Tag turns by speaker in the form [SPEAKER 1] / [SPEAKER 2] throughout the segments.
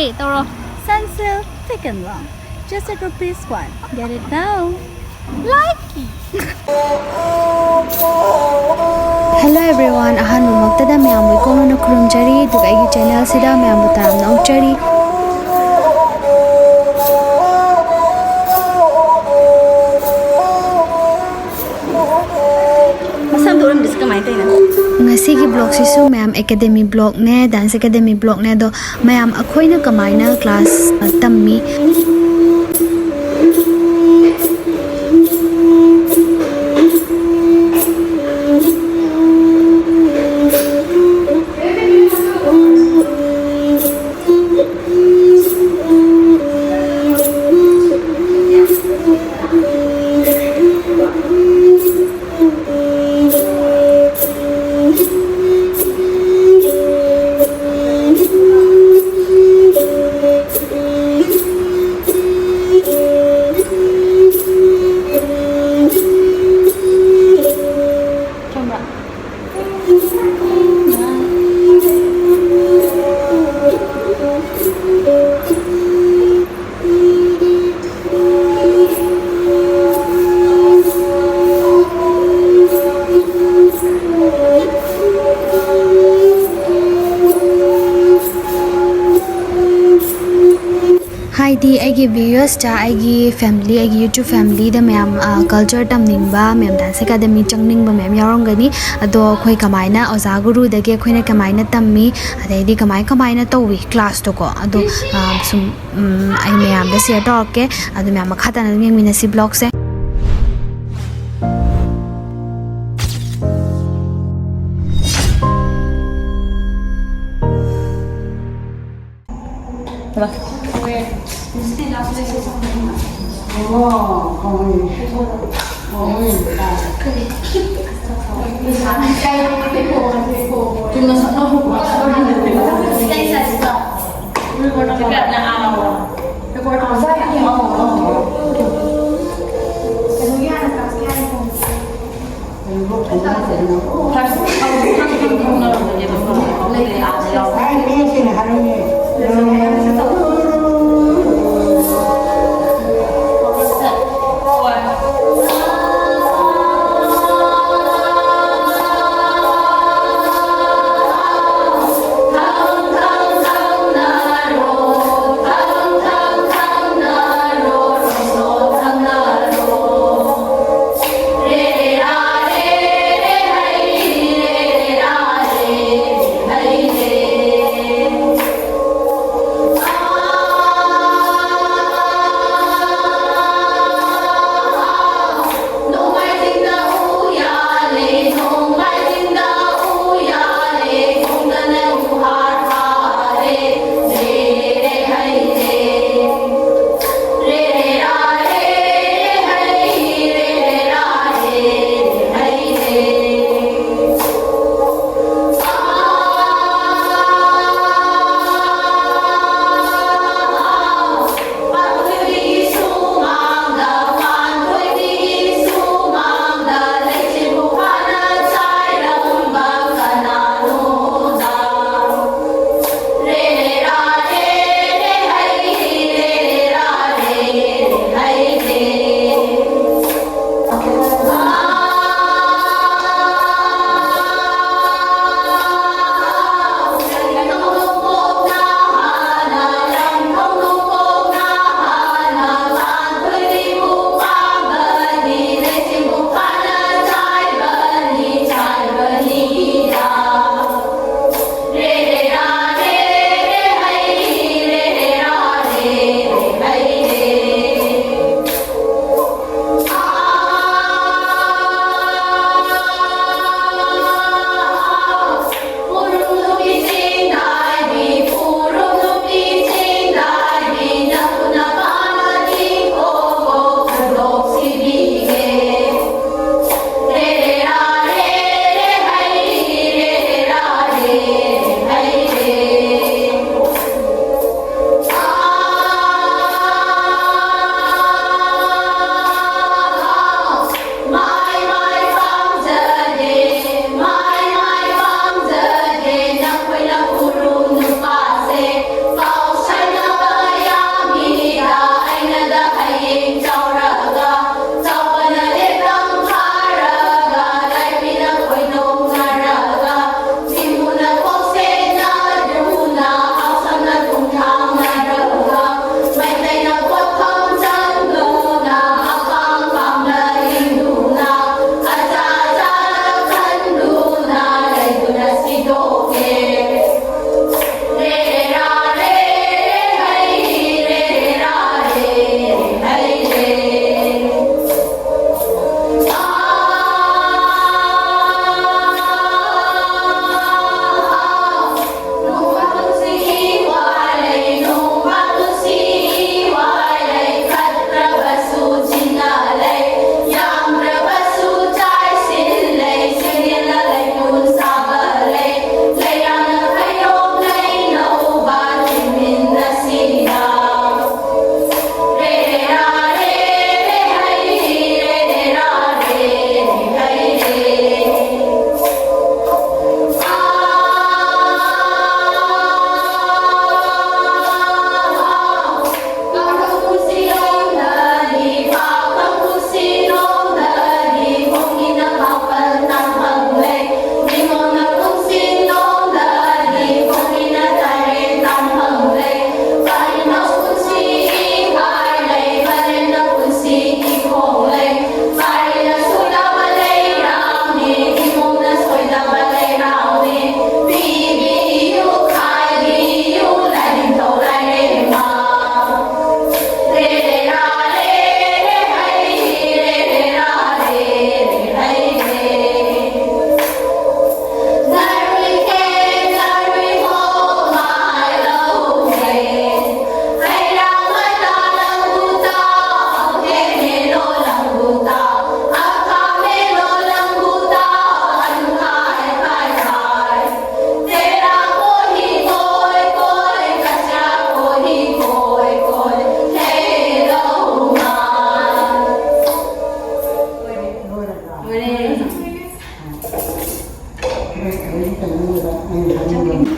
[SPEAKER 1] Wait, Toro. Sunsilk, thick and long. Just a rupees one. Get it now. Like it.
[SPEAKER 2] Hello everyone, ahanba magtada mayambu ikono khurumjari duga igi channel sida mayambu taramna okjari.
[SPEAKER 1] Masam turam diska mai taina.
[SPEAKER 2] Ngasi gi blog sisu mayam academy blog ne dance academy blog ne do mayam akhoina kamaina class tammi. Haidi aigi viewers cha aigi family aigi YouTube family da mayam culture tamningba mayam dance academy changningba mayam yaurongani ado khoi kamaina oza guru dage khoina kamaina tammi adaidi kamaina towi class to ko ado sum ai mayam da share talk ke ado mayam khata na yengmina si blog se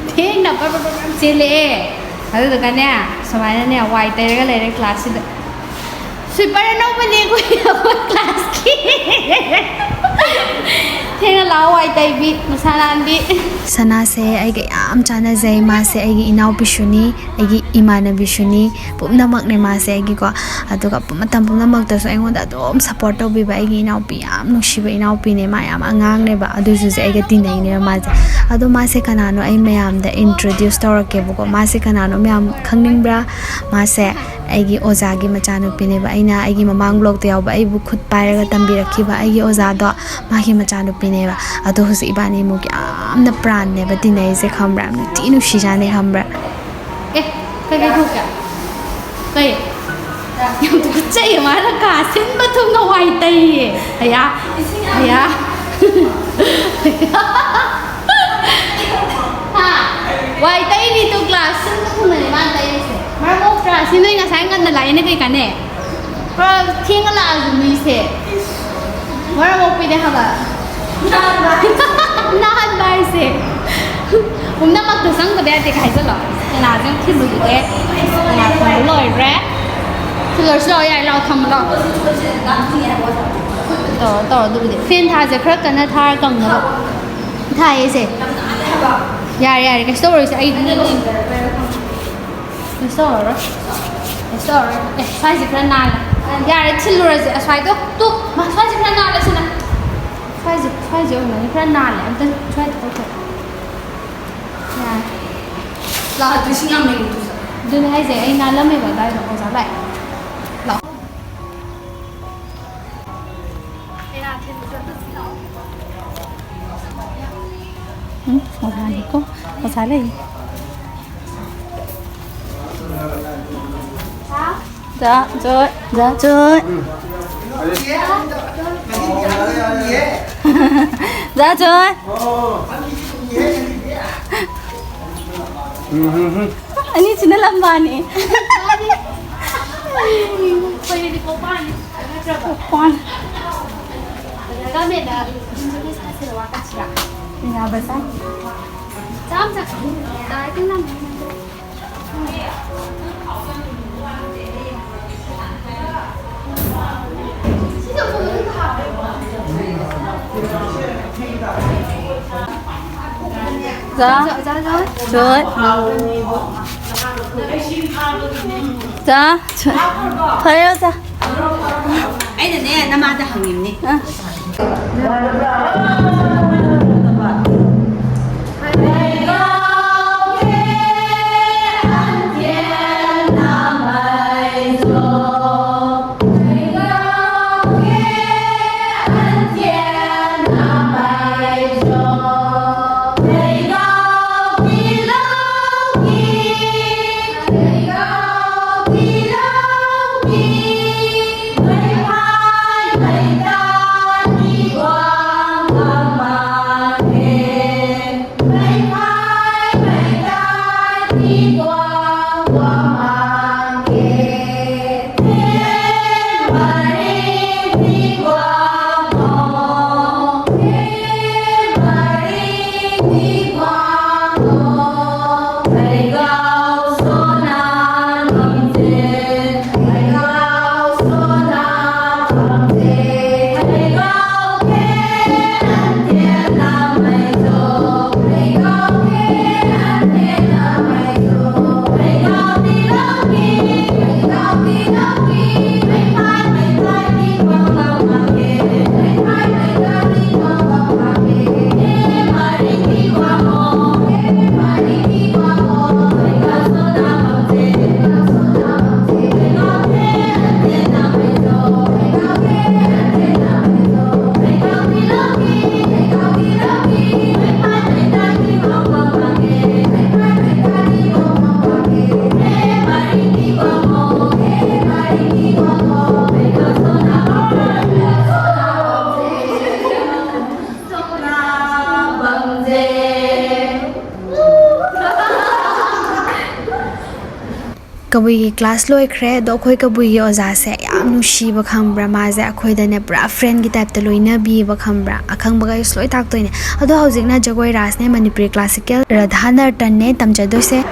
[SPEAKER 1] เท่งดับปั๊บเจเล่แล้วแต่กันเนี่ยสมัยนั้นเนี่ยวัยเตยก็เลยในคลาสสิสุดไปแล้วน้องไปเรียนกูอยากว่าคลาสกี้เท่งแล้ววัยเตยบิมุสานันบิ
[SPEAKER 2] sana se ai ge am chana zai ma se ai gi inau bishuni ai gi imana bishuni pumna mak ne ma se ai gi ko adu ka matam pumna mak ta so ai ngon da dom support to bi ba ai gi inau pi am nu shi ba inau pi ne ma yam angang ne ba adu su se ai ge tin nei ne ma adu ma se kana no ai mayam da introduce to ke bu ko ma se kana no mayam khangning bra ma se ai gi oza gi macha nu pi ne ba aina ai gi mamang blog te yaw ba ai bu khut pai ra tambi rakhi ba ai gi oza do ma gi macha nu pi ne ba adu hu si ibani mu ki am na pran ne ba tin nei se khambra nu ti nu shi ja ne khambra
[SPEAKER 1] eh kai thu ka kai yang tu cai ma la ka sin ba thum no wai tai aya aya ha wai tai ni tu class sin ba thum ne ma tai se ma mo class sin nei nga sai ngan na lai ne kai ka ne pro thing la zu mi se ma mo pi de ha ba nahan bai seผมน่ามาคือสังกัดเด็กใครจะหรอนาจังที่รู้เอ๊ะนาคนลอยแร่คือเราช่วยเราทำเราต่อดูดิเฟียนทาจะครักกันนะทากังนะทายสิยาก็สตอรี่สิไอ้นี่สตอรี่เอ๊ะใช่สิครักนานยาที่รู้สิใช่ตุ๊กมาใช่สิครักนานเลยสินะใช่สิมันครักนานเลยอันนั้นช่วยตุ๊กเราดูสิ่งยังไม่รู้ดูให้เสียไอ้นานแล้วไม่แบบได้หรอกจะไหลหรอ我看你个，我猜嘞。走。走。Ini cina lambani. Pwede di kopan. Kopan. Kami dah ini saya sewakan sih. Ini apa sih? Jam sak. Itu nama. Dạ. Trời. Dạ. Thấy không sao?
[SPEAKER 3] Ấy là nè, nó mang cho hàng nghìn đi.
[SPEAKER 4] Hãy subscribe cho kênh Ghiền Mì Gõ để không bỏ lỡ
[SPEAKER 2] कबुई class लोइख्रे दो अखोई कबुई ओजा से याम नुसीबा खंब्रा माजे अखोई दने पुरा friend की type त लोइना बीबा खंब्रा अखंग बगा स्लोइ ताक्तोइने अदो हौजिकना जगोई रासने मणिपुरी क्लासिकल राधा नर्तन ने तमजदोसे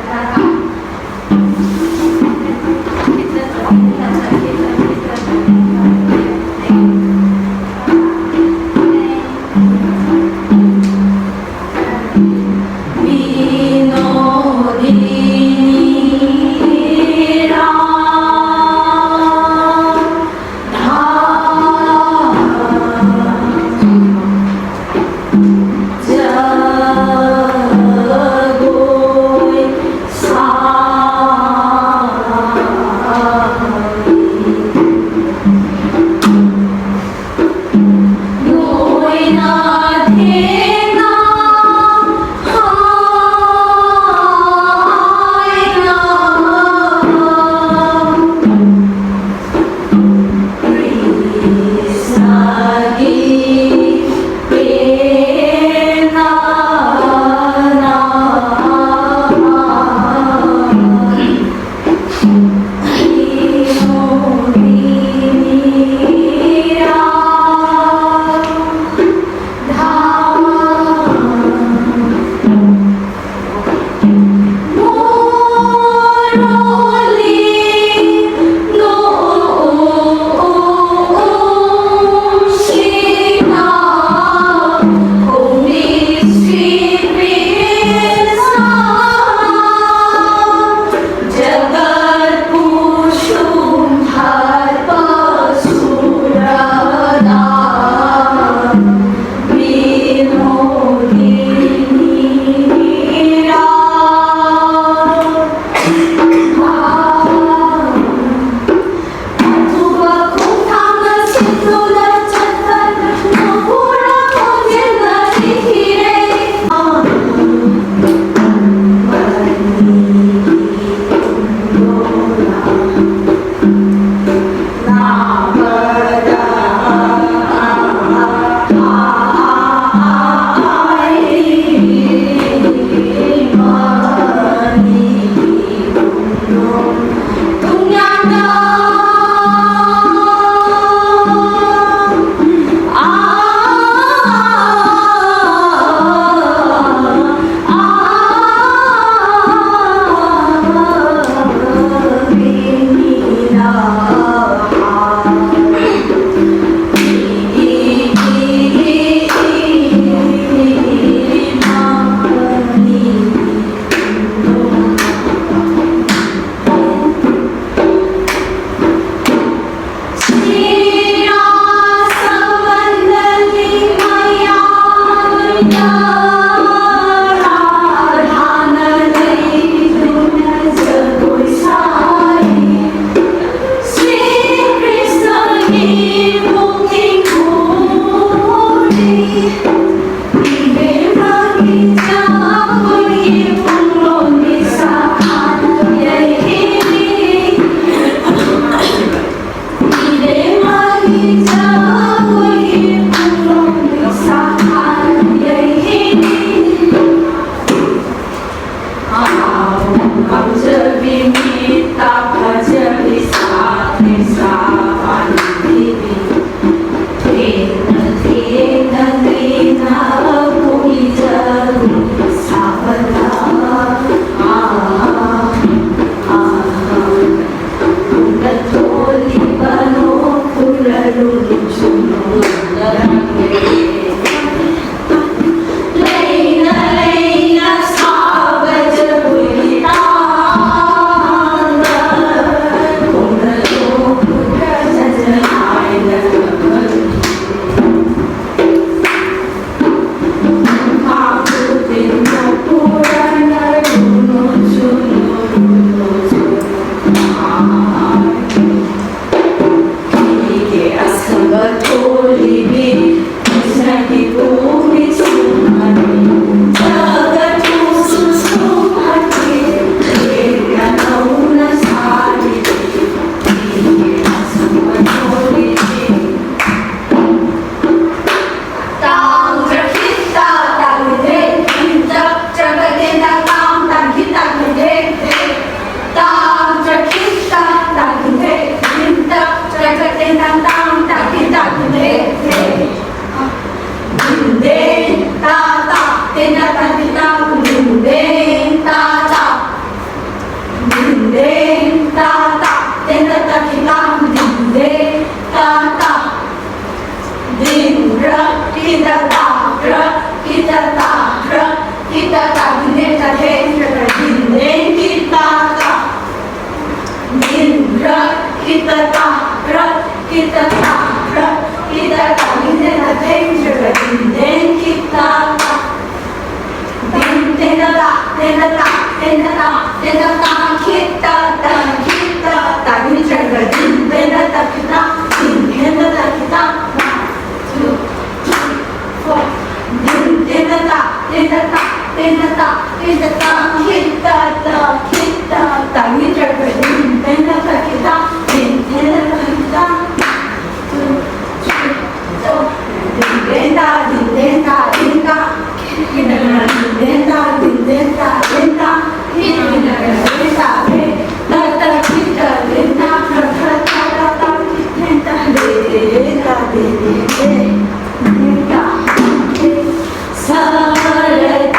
[SPEAKER 4] Sarati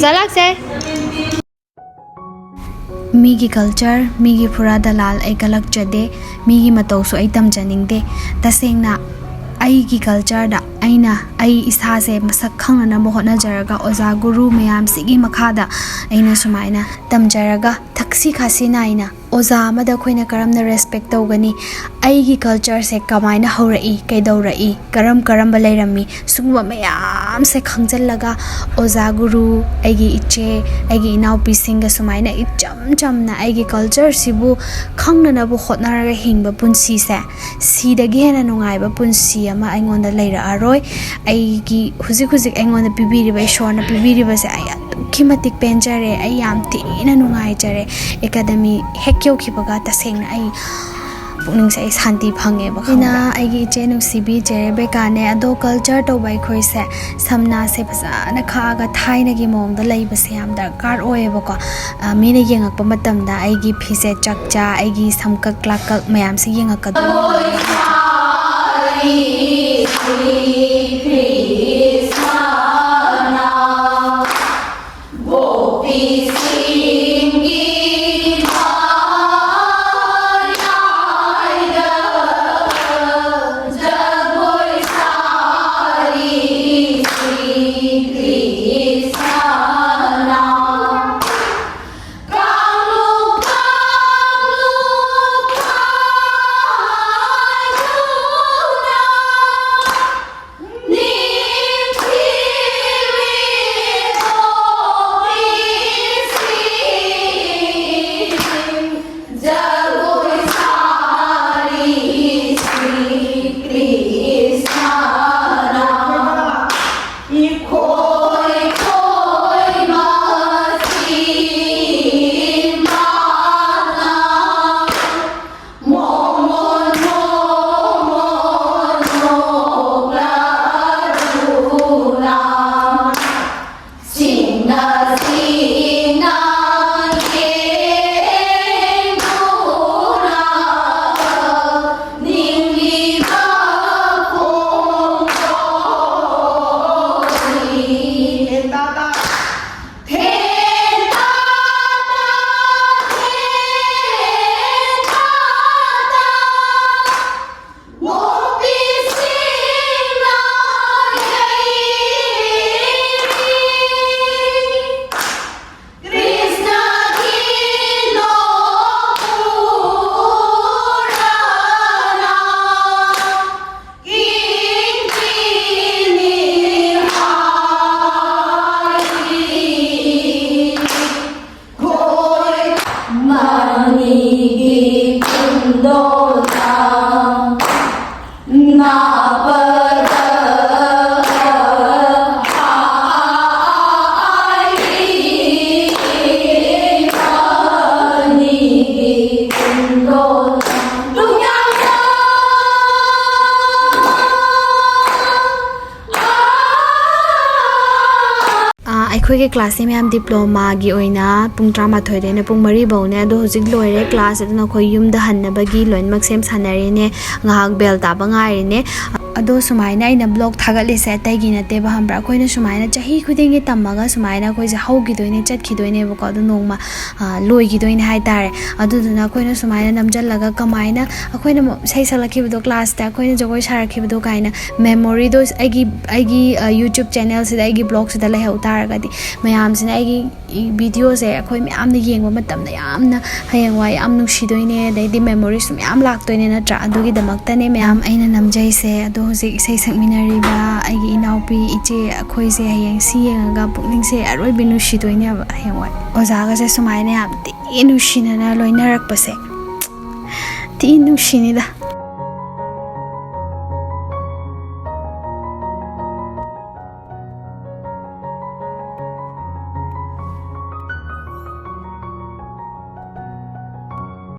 [SPEAKER 1] ꯑꯣꯖꯥ ꯂꯥꯛꯁꯦ
[SPEAKER 2] ꯃꯤꯒꯤ ꯀꯜꯆꯔ ꯃꯤꯒꯤ ꯐꯨꯔꯥ ꯗꯂꯥꯜ ꯑꯩ ꯀꯜꯂꯛꯆꯗꯦ ꯃꯤꯒꯤ ꯃꯇꯧꯁꯨ ꯑꯩ ꯇꯝꯖꯅꯤꯡꯗꯦ ꯇꯁꯦꯡꯅ ꯑꯩꯒꯤ ꯀꯜꯆꯔꯗ ꯑꯩ ꯏꯁꯥꯁꯦ ꯃꯁꯛ ꯈꯪꯅꯅꯕ ꯍꯣꯠꯅꯖꯔꯒ ꯑꯣꯖꯥ ꯒꯨꯔꯨ ꯃꯌꯥꯝꯁꯤꯒꯤ ꯃꯈꯥꯗ ꯑꯩꯅ ꯁꯨꯃꯥꯏꯅ ꯇꯝꯖꯔꯒ ꯊꯛꯁꯤ ꯈꯥꯁꯤ ꯅꯥꯏꯅ ꯑꯣꯖꯥ ꯑꯃꯗ ꯑꯩꯈꯣꯏꯅ ꯀꯔꯝꯅ ꯔꯦꯁꯄꯦꯛ ꯇꯧꯒꯅꯤ ꯑꯩꯒꯤ ꯀꯜꯆꯔꯁꯦ ꯀꯃꯥꯏꯅ ꯍꯧꯔꯛꯏ ꯀꯩꯗꯧꯔꯛꯏ ꯀꯔꯝꯕ ꯂꯩꯔꯝꯃꯤ ꯁꯤꯒꯨꯝꯕ ꯃꯌꯥꯝꯁꯦ ꯈꯪꯖꯤꯜꯂꯒ ꯑꯣꯖꯥ ꯒꯨꯔꯨ ꯑꯩꯒꯤ ꯏꯆꯦ ꯑꯩꯒꯤ ꯏꯅꯥꯎꯄꯤꯁꯤꯡꯒ ꯁꯨꯃꯥꯏꯅ ꯏꯆꯝ ꯆꯝꯅ ꯑꯩꯒꯤ ꯀꯜꯆꯔꯁꯤꯕꯨ ꯈꯪꯅꯅꯕ ꯍꯣꯠꯅꯔꯒ ꯍꯤꯡꯕ ꯄꯨꯟꯁꯤꯁꯦ ꯁꯤꯗꯒꯤ ꯍꯦꯟꯅ ꯅꯨꯡꯉꯥꯏꯕ ꯄꯨꯟꯁꯤ ꯑꯃ ꯑꯩꯉꯣꯟꯗ ꯂꯩꯔꯛꯑꯔꯣꯏ ꯑꯩꯒꯤ ꯍꯧꯖꯤꯛ ꯑꯩꯉꯣꯟꯗ ꯄꯤꯕꯤꯔꯤꯕ ꯏꯁꯣꯔꯅ ꯄꯤꯕꯤꯔꯤꯕꯁꯦ ꯑꯩ ꯑꯗꯨꯛꯀꯤ ꯃꯇꯤꯛ ꯄꯦꯟꯖꯔꯦ ꯑꯩ ꯌꯥꯝ ꯊꯤꯅ ꯅꯨꯡꯉꯥꯏꯖꯔꯦ ꯑꯦꯀꯥꯗꯃꯤ ꯍꯦꯛ ꯌꯧꯈꯤꯕꯒ ꯇꯁꯦꯡꯅ ꯑꯩ ꯄꯨꯛꯅꯤꯡꯁꯦ ꯑꯩ ꯁꯥꯟꯇꯤ ꯐꯪꯉꯦꯕ ꯑꯩꯅ ꯑꯩꯒꯤ ꯏꯆꯦ ꯅꯨꯡꯁꯤꯕꯤ ꯆꯦ ꯔꯦꯕꯦꯀꯥꯅꯦ ꯑꯗꯣ ꯀꯜꯆꯔ ꯇꯧꯕ ꯑꯩꯈꯣꯏꯁꯦ ꯁꯝꯅꯥꯁꯦ ꯐꯖꯅ ꯈꯥꯛꯑꯒ ꯊꯥꯏꯅꯒꯤ ꯃꯑꯣꯡꯗ ꯂꯩꯕꯁꯦ ꯌꯥꯝ ꯗꯔꯀꯥꯔ ꯑꯣꯏꯌꯦꯕꯀꯣ ꯃꯤꯅ ꯌꯦꯡꯉꯛꯄ ꯃꯇꯝꯗ ꯑꯩꯒꯤ ꯐꯤꯖꯦꯠ ꯆꯛꯆꯥ ꯑꯩꯒꯤ ꯁꯝꯀꯛ ꯂꯥꯀꯛ ꯃꯌꯥꯝꯁꯦ ꯌꯦꯡꯉꯛꯀꯗꯣꯏꯅꯤ ꯑꯩꯈꯣꯏꯒꯤ ꯀ꯭ꯂꯥꯁꯁꯦ ꯃꯌꯥꯝ ꯗꯤꯄ꯭ꯂꯣꯃꯥꯒꯤ ꯑꯣꯏꯅ ꯄꯨꯡ 12ꯗꯩꯅ ꯄꯨꯡ 4 ꯐꯥꯎꯅꯦ ꯑꯗꯣ ꯍꯧꯖꯤꯛ ꯂꯣꯏꯔꯦ ꯀ꯭ꯂꯥꯁ ꯑꯗꯨꯅ ꯑꯩꯈꯣꯏ ꯌꯨꯝꯗ ꯍꯟꯅꯕꯒꯤ ꯂꯣꯏꯅꯃꯛ ꯁꯦꯝ ꯁꯥꯟꯅꯔꯤꯅꯦ ꯉꯥꯏꯍꯥꯛ ꯕꯦꯜ ꯇꯥꯕ ꯉꯥꯏꯔꯤꯅꯦ ꯑꯗꯣ ꯁꯨꯃꯥꯏꯅ ꯑꯩꯅ ꯕ꯭ꯂꯣꯛ ꯊꯥꯒꯠꯂꯤꯁꯦ ꯑꯇꯩꯒꯤ ꯅꯠꯇꯦꯕ ꯈꯪꯕ꯭ꯔꯥ ꯑꯩꯈꯣꯏꯅ ꯁꯨꯃꯥꯏꯅ ꯆꯍꯤ ꯈꯨꯗꯤꯡꯒꯤ ꯇꯝꯃꯒ ꯁꯨꯃꯥꯏꯅ ꯑꯩꯈꯣꯏꯁꯦ ꯍꯧꯈꯤꯗꯣꯏꯅꯦ ꯆꯠꯈꯤꯗꯣꯏꯅꯦꯕꯀꯣ ꯑꯗꯣ ꯅꯣꯡꯃ ꯂꯣꯏꯈꯤꯗꯣꯏꯅꯦ ꯍꯥꯏꯇꯥꯔꯦ ꯑꯗꯨꯗꯨꯅ ꯑꯩꯈꯣꯏꯅ ꯁꯨꯃꯥꯏꯅ ꯅꯝꯖꯜꯂꯒ ꯀꯃꯥꯏꯅ ꯑꯩꯈꯣꯏꯅ ꯏꯁꯩ ꯁꯛꯂꯛꯈꯤꯕꯗꯣ ꯀ꯭ꯂꯥꯁꯇ ꯑꯩꯈꯣꯏꯅ ꯖꯒꯣꯏ ꯁꯥꯔꯛꯈꯤꯕꯗꯣ ꯀꯥꯏꯅ ꯃꯦꯃꯣꯔꯤꯗꯣ ꯑꯩꯒꯤ ꯌꯨꯇ꯭ꯌꯨꯕ ꯆꯦꯅꯦꯜꯁꯤꯗ ꯑꯩꯒꯤ ꯕ꯭ꯂꯣꯛꯁꯤꯗ ꯂꯩꯍꯧ ꯇꯥꯔꯒꯗꯤ ꯃꯌꯥꯝꯁꯤꯅ ꯑꯩꯒꯤ ꯚꯤꯗꯤꯑꯣꯁꯦ ꯑꯩꯈꯣꯏ ꯃꯌꯥꯝꯅ ꯌꯦꯡꯕ ꯃꯇꯝꯗ ꯌꯥꯝꯅ ꯍꯌꯦꯡꯋꯥꯏ ꯌꯥꯝ ꯅꯨꯡꯁꯤꯗꯣꯏꯅꯦ ꯑꯗꯩꯗꯤ ꯃꯦꯃꯣꯔꯤꯁꯨ ꯃꯌꯥꯝ ꯂꯥꯛꯇꯣꯏꯅꯦ ꯅꯠꯇ꯭ꯔꯥ ꯑꯗꯨꯒꯤꯗꯃꯛꯇꯅꯦ ꯃꯌꯥꯝ ꯑꯩꯅ ꯅꯝꯖꯩꯁꯦ ꯑꯗꯣ ꯍꯧꯖꯤꯛ ꯏꯁꯩ ꯁꯛꯃꯤꯟꯅꯔꯤꯕ ꯑꯩꯒꯤ ꯏꯅꯥꯎꯄꯤ ꯏꯆꯦ ꯑꯩꯈꯣꯏꯁꯦ ꯍꯌꯦꯡ ꯁꯤ ꯌꯦꯡꯉꯒ ꯄꯨꯛꯅꯤꯡꯁꯦ ꯑꯔꯣꯏꯕꯤ ꯅꯨꯡꯁꯤꯗꯣꯏꯅꯦꯕ ꯍꯌꯦꯡꯋꯥꯏ ꯑꯣꯖꯥꯒꯁꯦ ꯁꯨꯃꯥꯏꯅ ꯌꯥꯝ ꯊꯤ ꯅꯨꯡꯁꯤꯅꯅ ꯂꯣꯏꯅꯔꯛꯄꯁꯦ ꯊꯤ ꯅꯨꯡꯁꯤꯅꯤꯗ